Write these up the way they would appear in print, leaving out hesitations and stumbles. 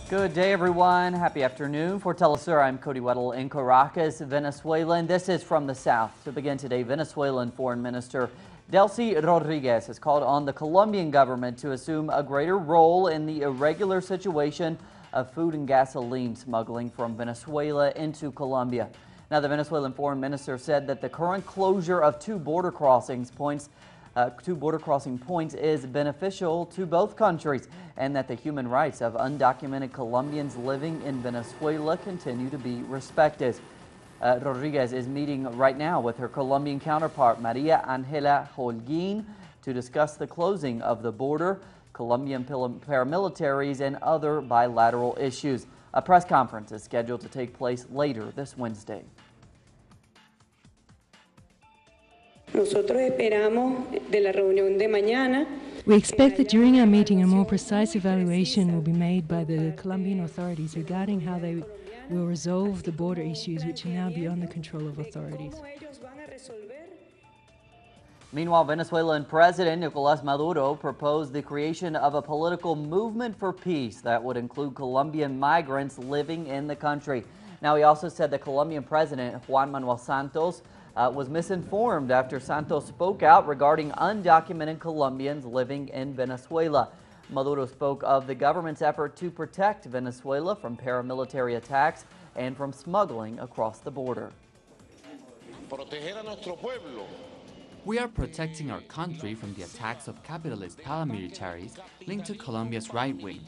Good day, everyone. Happy afternoon. For Telesur, I'm Cody Weddle in Caracas, Venezuela, and this is From the South. To begin today, Venezuelan Foreign Minister Delcy Rodriguez has called on the Colombian government to assume a greater role in the irregular situation of food and gasoline smuggling from Venezuela into Colombia. Now, the Venezuelan Foreign Minister said that the current closure of two border crossing points is beneficial to both countries, and that the human rights of undocumented Colombians living in Venezuela continue to be respected. Rodriguez is meeting right now with her Colombian counterpart, Maria Angela Holguin, to discuss the closing of the border, Colombian paramilitaries, and other bilateral issues. A press conference is scheduled to take place later this Wednesday. We expect that during our meeting a more precise evaluation will be made by the Colombian authorities regarding how they will resolve the border issues which are now beyond the control of authorities. Meanwhile, Venezuelan President Nicolás Maduro proposed the creation of a political movement for peace that would include Colombian migrants living in the country. Now, he also said the Colombian President Juan Manuel Santos was misinformed after Santos spoke out regarding undocumented Colombians living in Venezuela. Maduro spoke of the government's effort to protect Venezuela from paramilitary attacks and from smuggling across the border. We are protecting our country from the attacks of capitalist paramilitaries linked to Colombia's right wing.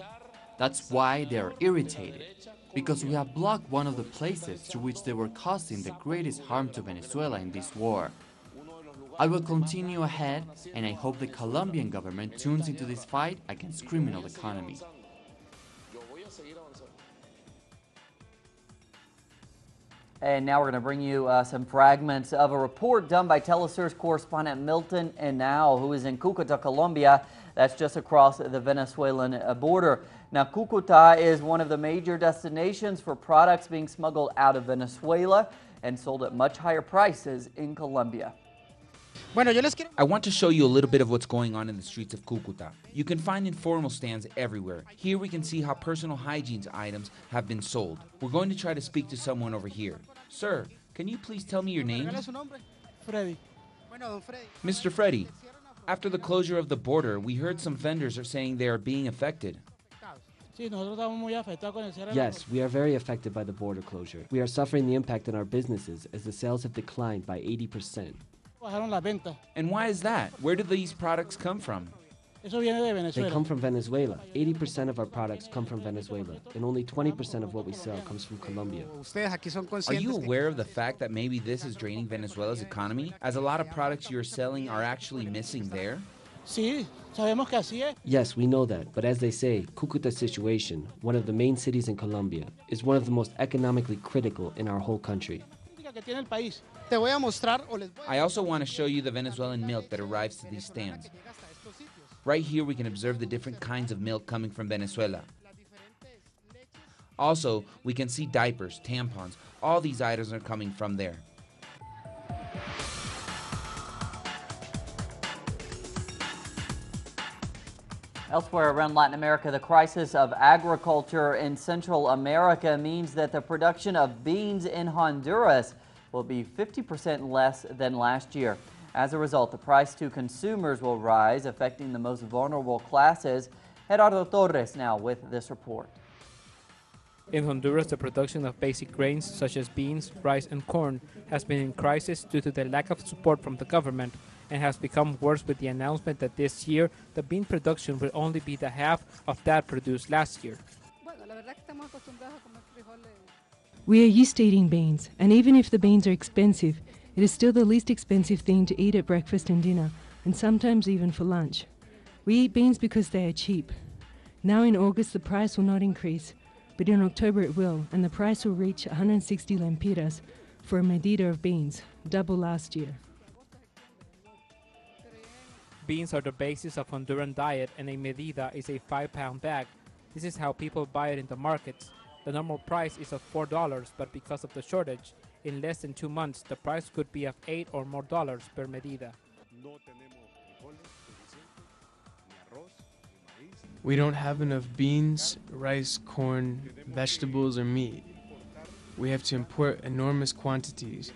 That's why they are irritated, because we have blocked one of the places through which they were causing the greatest harm to Venezuela in this war. I will continue ahead, and I hope the Colombian government tunes into this fight against criminal economy. And now we're going to bring you some fragments of a report done by Telesur's correspondent Milton Henao, who is in Cúcuta, Colombia. That's just across the Venezuelan border. Now, Cúcuta is one of the major destinations for products being smuggled out of Venezuela and sold at much higher prices in Colombia. I want to show you a little bit of what's going on in the streets of Cúcuta. You can find informal stands everywhere. Here we can see how personal hygiene items have been sold. We're going to try to speak to someone over here. Sir, can you please tell me your name? Freddy. Mr. Freddy, after the closure of the border, we heard some vendors are saying they are being affected. Yes, we are very affected by the border closure. We are suffering the impact on our businesses as the sales have declined by 80%. And why is that? Where do these products come from? They come from Venezuela. 80% of our products come from Venezuela, and only 20% of what we sell comes from Colombia. Are you aware of the fact that maybe this is draining Venezuela's economy, as a lot of products you're selling are actually missing there? Yes, we know that, but as they say, Cúcuta's situation, one of the main cities in Colombia, is one of the most economically critical in our whole country. I also want to show you the Venezuelan milk that arrives to these stands. Right here we can observe the different kinds of milk coming from Venezuela. Also, we can see diapers, tampons, all these items are coming from there. Elsewhere around Latin America, the crisis of agriculture in Central America means that the production of beans in Honduras will be 50% less than last year. As a result, the price to consumers will rise, affecting the most vulnerable classes. Gerardo Torres now with this report. In Honduras, the production of basic grains such as beans, rice, and corn has been in crisis due to the lack of support from the government, and has become worse with the announcement that this year the bean production will only be the half of that produced last year. We are used to eating beans, and even if the beans are expensive, it is still the least expensive thing to eat at breakfast and dinner, and sometimes even for lunch. We eat beans because they are cheap. Now in August the price will not increase, but in October it will, and the price will reach 160 lempiras for a medida of beans, double last year. Beans are the basis of Honduran diet, and a medida is a 5-pound bag. This is how people buy it in the markets. The normal price is of $4, but because of the shortage, in less than 2 months, the price could be of $8 or more per medida. We don't have enough beans, rice, corn, vegetables, or meat. We have to import enormous quantities,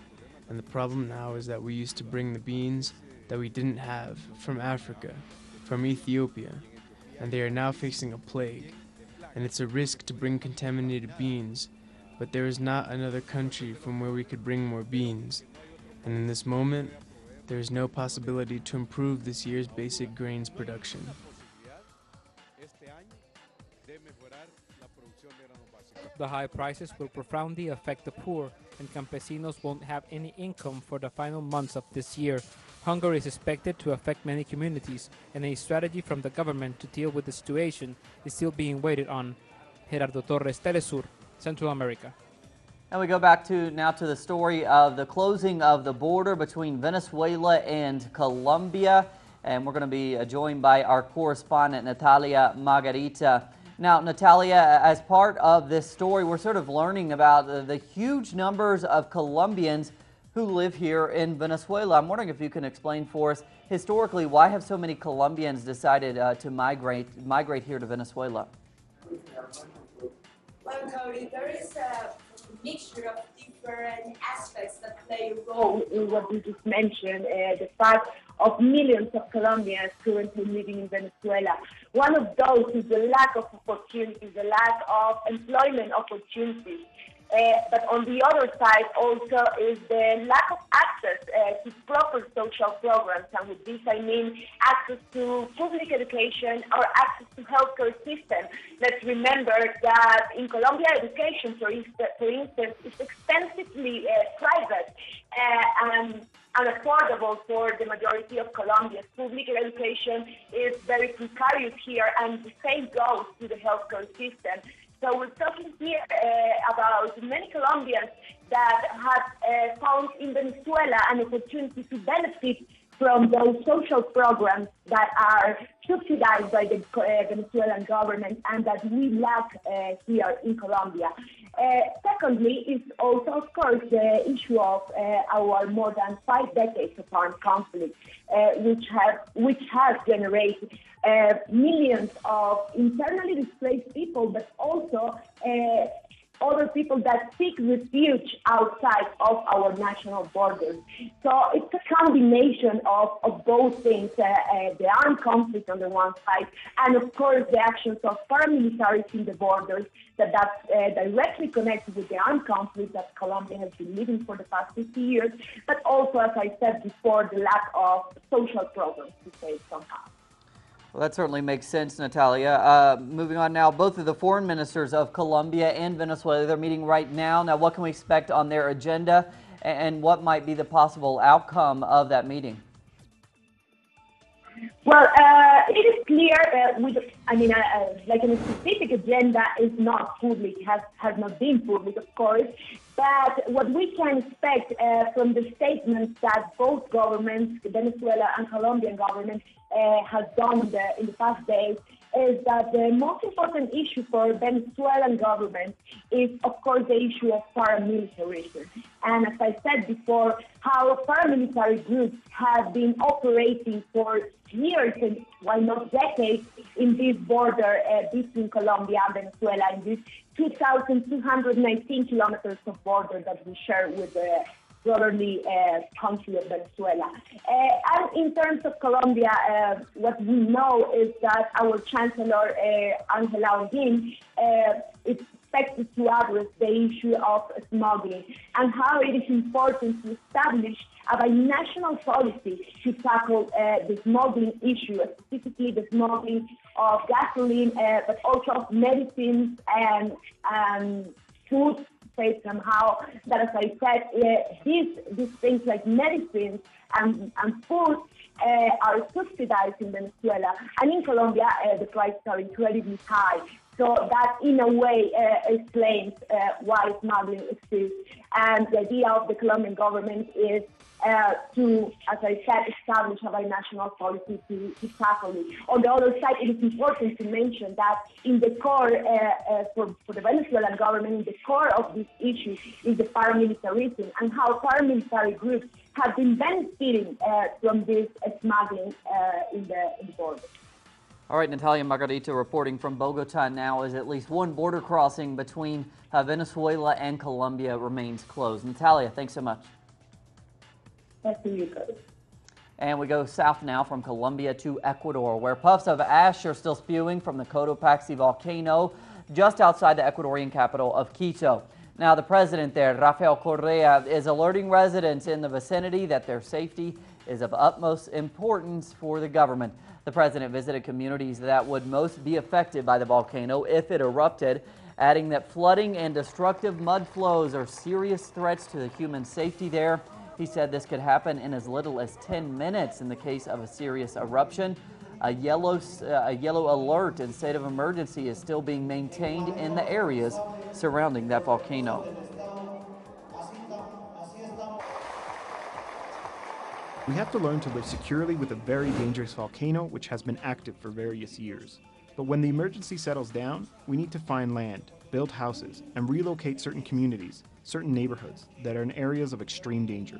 and the problem now is that we used to bring the beans that we didn't have from Africa, from Ethiopia, and they are now facing a plague. And it's a risk to bring contaminated beans, but there is not another country from where we could bring more beans. And in this moment, there is no possibility to improve this year's basic grains production. The high prices will profoundly affect the poor, and campesinos won't have any income for the final months of this year. Hunger is expected to affect many communities, and a strategy from the government to deal with the situation is still being waited on. Gerardo Torres, Telesur, Central America. And we go back now to the story of the closing of the border between Venezuela and Colombia. And we're going to be joined by our correspondent, Natalia Margarita. Now, Natalia, as part of this story, we're sort of learning about the huge numbers of Colombians who live here in Venezuela. I'm wondering if you can explain for us, historically, why have so many Colombians decided to migrate here to Venezuela? Well, Cody, there is a mixture of different aspects that play a role in what you just mentioned, the fact of millions of Colombians currently living in Venezuela. One of those is the lack of opportunities, the lack of employment opportunities. But on the other side also is the lack of access to proper social programs. And with this I mean access to public education or access to healthcare system. Let's remember that in Colombia, education, for instance, is extensively private and unaffordable for the majority of Colombians. Public education is very precarious here, and the same goes to the healthcare system. So we're talking here about many Colombians that have found in Venezuela an opportunity to benefit from those social programs that are subsidized by the Venezuelan government and that we lack here in Colombia. Secondly, is also, of course, the issue of our more than 5 decades of armed conflict, which has generated millions of internally displaced people, but also other people that seek refuge outside of our national borders. So it's a combination of both things, the armed conflict on the one side, and of course the actions of paramilitaries in the borders that's directly connected with the armed conflict that Colombia has been living for the past 50 years, but also, as I said before, the lack of social programs, to say it somehow. Well, that certainly makes sense, Natalia. Moving on now, both of the foreign ministers of Colombia and Venezuela, they're meeting right now. Now, what can we expect on their agenda, and what might be the possible outcome of that meeting? Well, it is clear, like a specific agenda is not public, has not been public, of course. But what we can expect from the statements that both governments, the Venezuela and Colombian government, has done in the past days, is that the most important issue for Venezuelan government is, of course, the issue of paramilitarism. And as I said before, how paramilitary groups have been operating for years, and why not decades, in this border between Colombia and Venezuela, in this 2,219 kilometers of border that we share with the brotherly country of Venezuela. And in terms of Colombia, what we know is that our Chancellor, Angela Holguín, is expected to address the issue of smuggling and how it is important to establish a binational policy to tackle the smuggling issue, specifically the smuggling of gasoline, but also of medicines and food. Say somehow that, as I said, these things like medicines and food are subsidized in Venezuela, and in Colombia the prices are incredibly high. So that, in a way, explains why smuggling exists. And the idea of the Colombian government is to, as I said, establish a binational policy to tackle it. On the other side, it is important to mention that in the core, for the Venezuelan government, in the core of this issue is the paramilitarism and how paramilitary groups have been benefiting from this smuggling in the border. All right, Natalia Margarita reporting from Bogota now as at least one border crossing between Venezuela and Colombia remains closed. Natalia, thanks so much. Back to you, guys. And we go south now from Colombia to Ecuador, where puffs of ash are still spewing from the Cotopaxi volcano just outside the Ecuadorian capital of Quito. Now, the president there, Rafael Correa, is alerting residents in the vicinity that their safety is of utmost importance for the government. The president visited communities that would most be affected by the volcano if it erupted, adding that flooding and destructive mud flows are serious threats to the human safety there. He said this could happen in as little as 10 minutes in the case of a serious eruption. A yellow alert and state of emergency is still being maintained in the areas surrounding that volcano. We have to learn to live securely with a very dangerous volcano which has been active for various years. But when the emergency settles down, we need to find land, build houses, and relocate certain communities, certain neighborhoods that are in areas of extreme danger.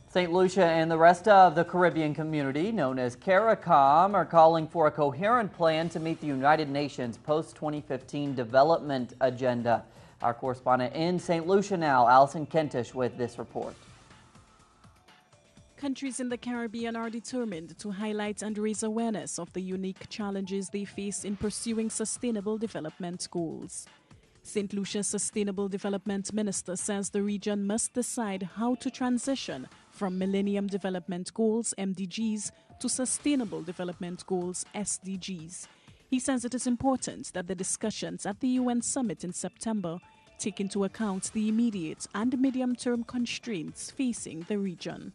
St. Lucia and the rest of the Caribbean community, known as CARICOM, are calling for a coherent plan to meet the United Nations post-2015 development agenda. Our correspondent in St. Lucia now, Allison Kentish, with this report. Countries in the Caribbean are determined to highlight and raise awareness of the unique challenges they face in pursuing sustainable development goals. St. Lucia's Sustainable Development Minister says the region must decide how to transition from Millennium Development Goals, MDGs, to Sustainable Development Goals, SDGs. He says it is important that the discussions at the UN Summit in September take into account the immediate and medium-term constraints facing the region.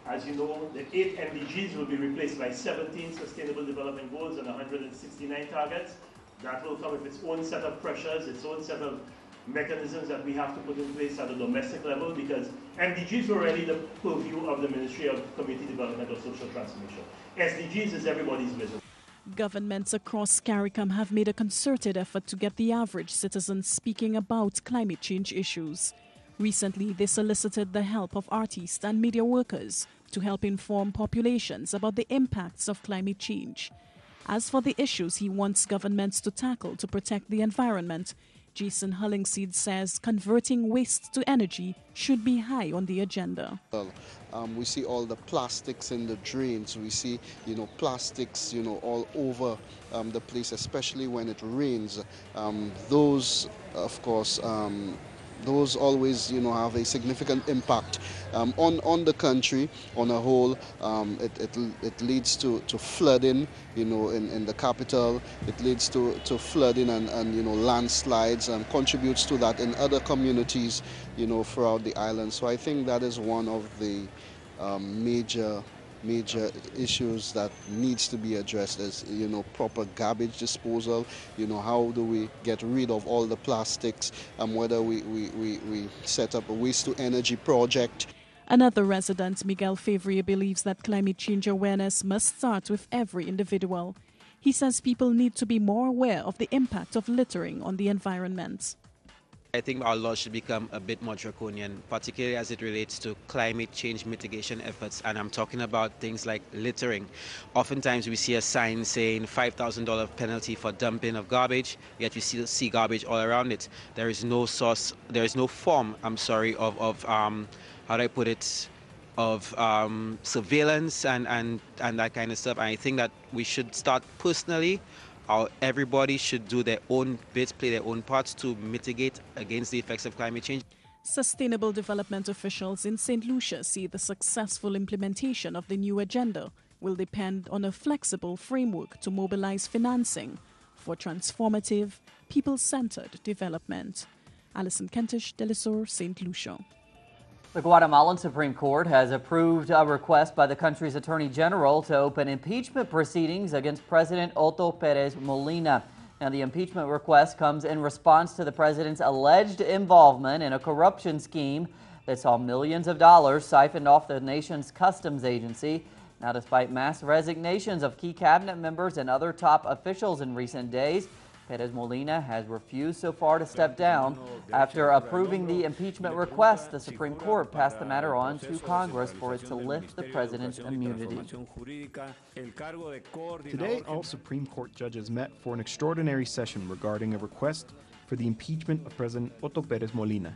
As you know, the 8 MDGs will be replaced by 17 Sustainable Development Goals and 169 targets. That will come with its own set of pressures, its own set of mechanisms that we have to put in place at the domestic level, because MDGs were already the purview of the Ministry of Community Development or Social Transformation. SDGs is everybody's business. Governments across CARICOM have made a concerted effort to get the average citizen speaking about climate change issues. Recently, they solicited the help of artists and media workers to help inform populations about the impacts of climate change. As for the issues he wants governments to tackle to protect the environment, Jason Hullingseed says converting waste to energy should be high on the agenda. We see all the plastics in the drains. We see, plastics, all over the place, especially when it rains. Those, of course, those always, have a significant impact on the country on a whole. It leads to flooding, in the capital. It leads to flooding and landslides, and contributes to that in other communities, throughout the island. So I think that is one of the major issues that needs to be addressed is, proper garbage disposal. How do we get rid of all the plastics, and whether we set up a waste to energy project. Another resident, Miguel Favre, believes that climate change awareness must start with every individual. He says people need to be more aware of the impact of littering on the environment. I think our laws should become a bit more draconian, particularly as it relates to climate change mitigation efforts. And I'm talking about things like littering. Oftentimes we see a sign saying $5,000 penalty for dumping of garbage, yet we still see garbage all around it. There is no form, of how do I put it, of surveillance and that kind of stuff. And I think that we should start personally. Everybody should do their own bit, play their own parts to mitigate against the effects of climate change. Sustainable development officials in St. Lucia say the successful implementation of the new agenda will depend on a flexible framework to mobilize financing for transformative, people-centered development. Alison Kentish, Delisor, St. Lucia. The Guatemalan Supreme Court has approved a request by the country's Attorney General to open impeachment proceedings against President Otto Pérez Molina. Now, the impeachment request comes in response to the president's alleged involvement in a corruption scheme that saw millions of dollars siphoned off the nation's customs agency. Now, despite mass resignations of key cabinet members and other top officials in recent days, Perez Molina has refused so far to step down. After approving the impeachment request, the Supreme Court passed the matter on to Congress for it to lift the president's immunity. Today, all Supreme Court judges met for an extraordinary session regarding a request for the impeachment of President Otto Perez Molina.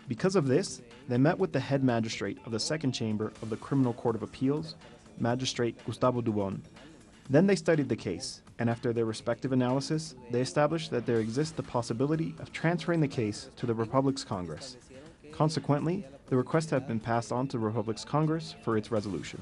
Because of this, they met with the head magistrate of the Second Chamber of the Criminal Court of Appeals, Magistrate Gustavo Dubon. Then they studied the case, and after their respective analysis, they established that there exists the possibility of transferring the case to the Republic's Congress. Consequently, the request has been passed on to the Republic's Congress for its resolution.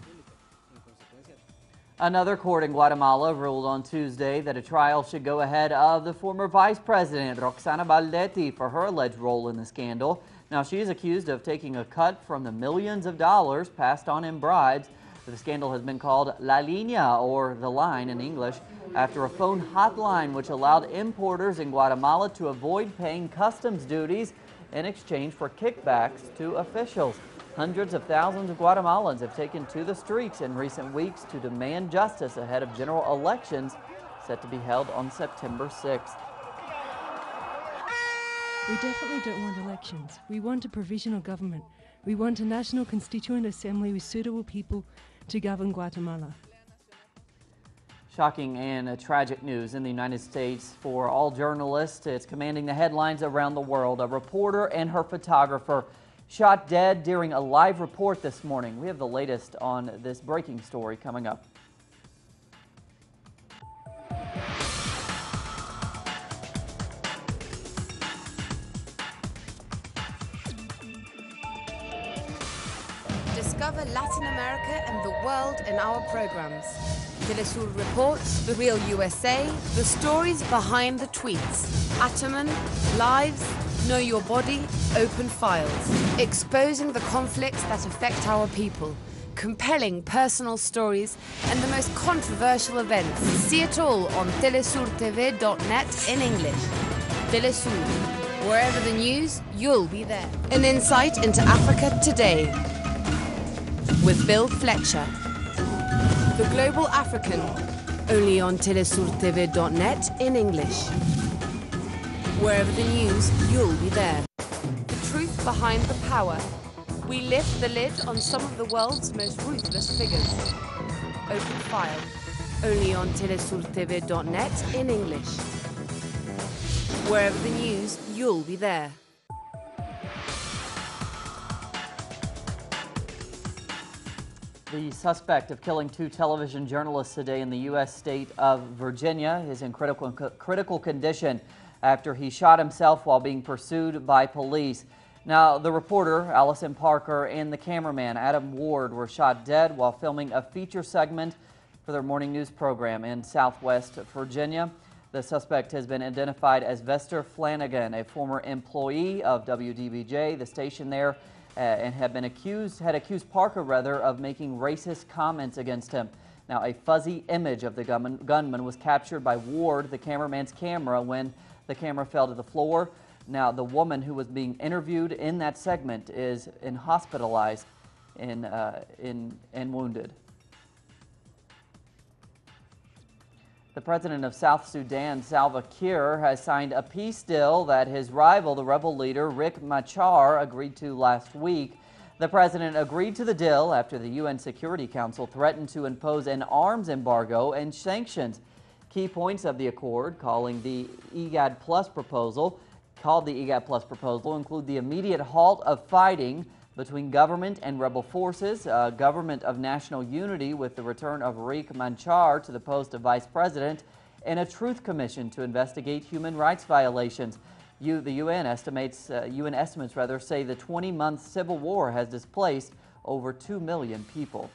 Another court in Guatemala ruled on Tuesday that a trial should go ahead of the former vice president, Roxana Baldetti, for her alleged role in the scandal. Now, she is accused of taking a cut from the millions of dollars passed on in bribes. The scandal has been called La Línea, or the line in English, after a phone hotline which allowed importers in Guatemala to avoid paying customs duties in exchange for kickbacks to officials. Hundreds of thousands of Guatemalans have taken to the streets in recent weeks to demand justice ahead of general elections set to be held on September 6th. We definitely don't want elections. We want a provisional government. We want a national constituent assembly with suitable people to govern Guatemala. Shocking and tragic news in the United States for all journalists. It's commanding the headlines around the world. A reporter and her photographer shot dead during a live report this morning. We have the latest on this breaking story coming up. Discover Latin America and the world in our programs. Telesur Reports, The Real USA, the stories behind the tweets, Ataman, Lives, Know Your Body, Open Files, exposing the conflicts that affect our people, compelling personal stories, and the most controversial events. See it all on telesurtv.net in English. Telesur, wherever the news, you'll be there. An insight into Africa today with Bill Fletcher. The Global African, only on telesurtv.net in English. Wherever the news, you'll be there. The truth behind the power. We lift the lid on some of the world's most ruthless figures. Open File, only on telesurtv.net in English. Wherever the news, you'll be there. The suspect of killing 2 television journalists today in the U.S. state of Virginia is in critical condition after he shot himself while being pursued by police. Now, the reporter, Allison Parker, and the cameraman, Adam Ward, were shot dead while filming a feature segment for their morning news program in Southwest Virginia. The suspect has been identified as Vester Flanagan, a former employee of WDBJ, the station there, and had accused Parker of making racist comments against him. Now, a fuzzy image of the gunman was captured by Ward, the cameraman's camera, when the camera fell to the floor. Now, the woman who was being interviewed in that segment is hospitalized and wounded. The president of South Sudan, Salva Kiir, has signed a peace deal that his rival, the rebel leader Riek Machar, agreed to last week. The president agreed to the deal after the UN Security Council threatened to impose an arms embargo and sanctions. Key points of the accord, called the IGAD Plus proposal, include the immediate halt of fighting between government and rebel forces, a government of national unity with the return of Riek Machar to the post of vice president, and a truth commission to investigate human rights violations. The UN estimates say the 20-month civil war has displaced over 2 million people.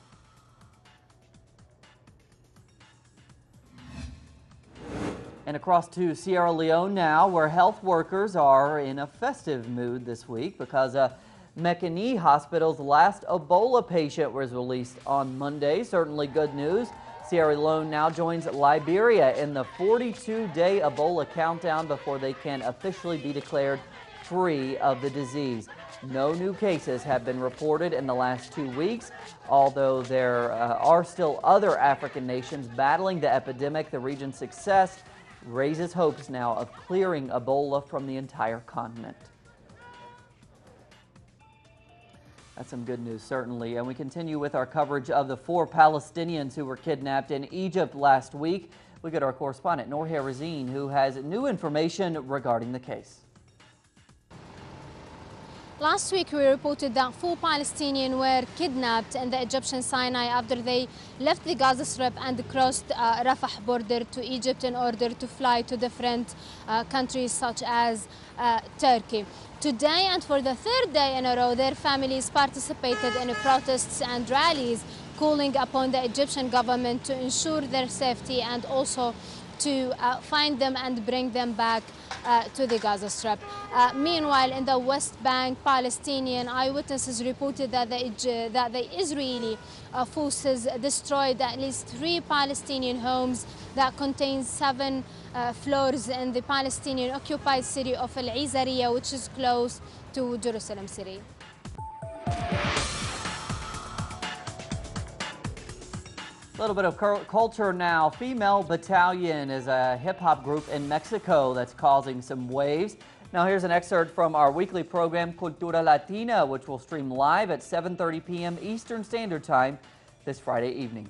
And across to Sierra Leone now, where health workers are in a festive mood this week because Mekini Hospital's last Ebola patient was released on Monday. Certainly good news. Sierra Leone now joins Liberia in the 42-day Ebola countdown before they can officially be declared free of the disease. No new cases have been reported in the last 2 weeks, although there are still other African nations battling the epidemic. The region's success raises hopes now of clearing Ebola from the entire continent. That's some good news, certainly. And we continue with our coverage of the 4 Palestinians who were kidnapped in Egypt last week. We go to our correspondent, Nourha Razin, who has new information regarding the case. Last week, we reported that 4 Palestinians were kidnapped in the Egyptian Sinai after they left the Gaza Strip and crossed Rafah border to Egypt in order to fly to different countries such as Turkey. Today, and for the 3rd day in a row, their families participated in protests and rallies calling upon the Egyptian government to ensure their safety and also to find them and bring them back to the Gaza Strip. Meanwhile, in the West Bank, Palestinian eyewitnesses reported that the Israeli forces destroyed at least 3 Palestinian homes that contain 7 floors in the Palestinian-occupied city of Al-Izariya, which is close to Jerusalem City. A little bit of culture now. Female Battalion is a hip-hop group in Mexico that's causing some waves. Now here's an excerpt from our weekly program Cultura Latina, which will stream live at 7:30 p.m. Eastern Standard Time this Friday evening.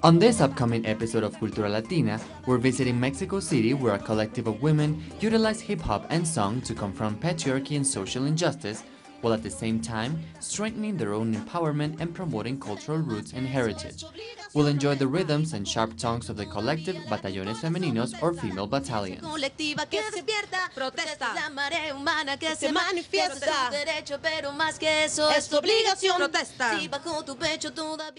On this upcoming episode of Cultura Latina, we're visiting Mexico City, where a collective of women utilize hip-hop and song to confront patriarchy and social injustice, while at the same time strengthening their own empowerment and promoting cultural roots and heritage. We'll enjoy the rhythms and sharp tongues of the collective Batallones Femeninos, or female battalion.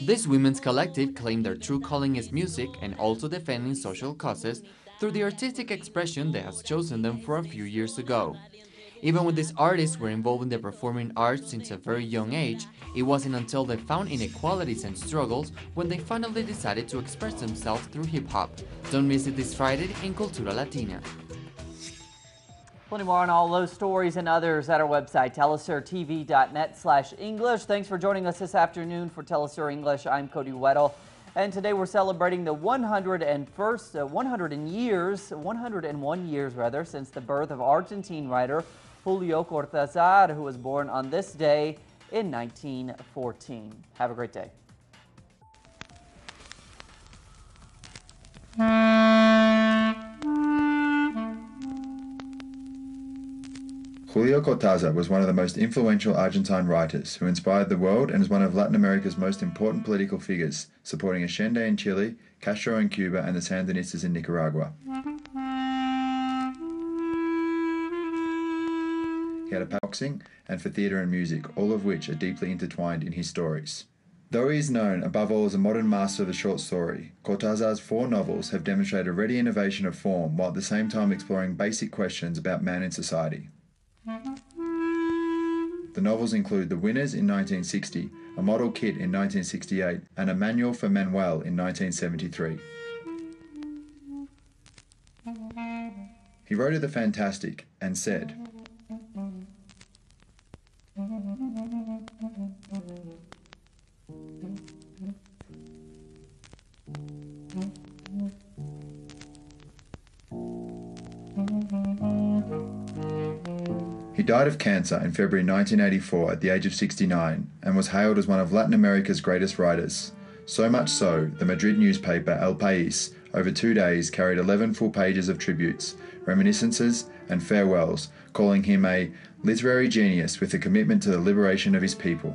This women's collective claim their true calling is music and also defending social causes through the artistic expression that has chosen them for a few years ago. Even when these artists were involved in the performing arts since a very young age, it wasn't until they found inequalities and struggles when they finally decided to express themselves through hip-hop. Don't miss it this Friday in Cultura Latina. Plenty more on all those stories and others at our website, telesurtv.net/English. Thanks for joining us this afternoon for Telesur English. I'm Cody Weddle. And today we're celebrating the 101 years since the birth of Argentine writer Julio Cortázar, who was born on this day in 1914. Have a great day. Julio Cortázar was one of the most influential Argentine writers who inspired the world and is one of Latin America's most important political figures, supporting Allende in Chile, Castro in Cuba, and the Sandinistas in Nicaragua. He had a passion for boxing and for theatre and music, all of which are deeply intertwined in his stories. Though he is known above all as a modern master of the short story, Cortázar's 4 novels have demonstrated a ready innovation of form while at the same time exploring basic questions about man and society. The novels include The Winners in 1960, A Model Kit in 1968, and A Manual for Manuel in 1973. He wrote of the fantastic and said, He died of cancer in February 1984 at the age of 69 and was hailed as one of Latin America's greatest writers. So much so, the Madrid newspaper El País, over 2 days, carried 11 full pages of tributes, reminiscences and farewells, calling him a literary genius with a commitment to the liberation of his people.